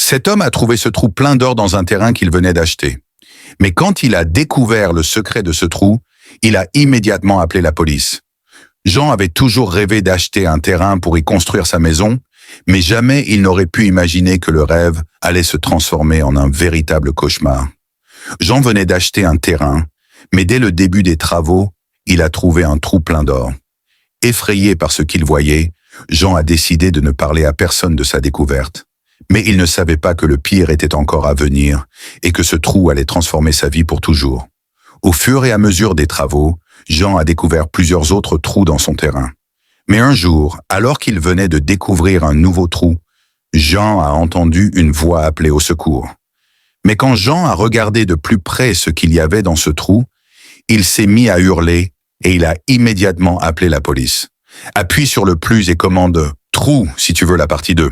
Cet homme a trouvé ce trou plein d'or dans un terrain qu'il venait d'acheter. Mais quand il a découvert le secret de ce trou, il a immédiatement appelé la police. Jean avait toujours rêvé d'acheter un terrain pour y construire sa maison, mais jamais il n'aurait pu imaginer que le rêve allait se transformer en un véritable cauchemar. Jean venait d'acheter un terrain, mais dès le début des travaux, il a trouvé un trou plein d'or. Effrayé par ce qu'il voyait, Jean a décidé de ne parler à personne de sa découverte. Mais il ne savait pas que le pire était encore à venir et que ce trou allait transformer sa vie pour toujours. Au fur et à mesure des travaux, Jean a découvert plusieurs autres trous dans son terrain. Mais un jour, alors qu'il venait de découvrir un nouveau trou, Jean a entendu une voix appeler au secours. Mais quand Jean a regardé de plus près ce qu'il y avait dans ce trou, il s'est mis à hurler et il a immédiatement appelé la police. Appuie sur le plus et commande « Trou » si tu veux la partie 2.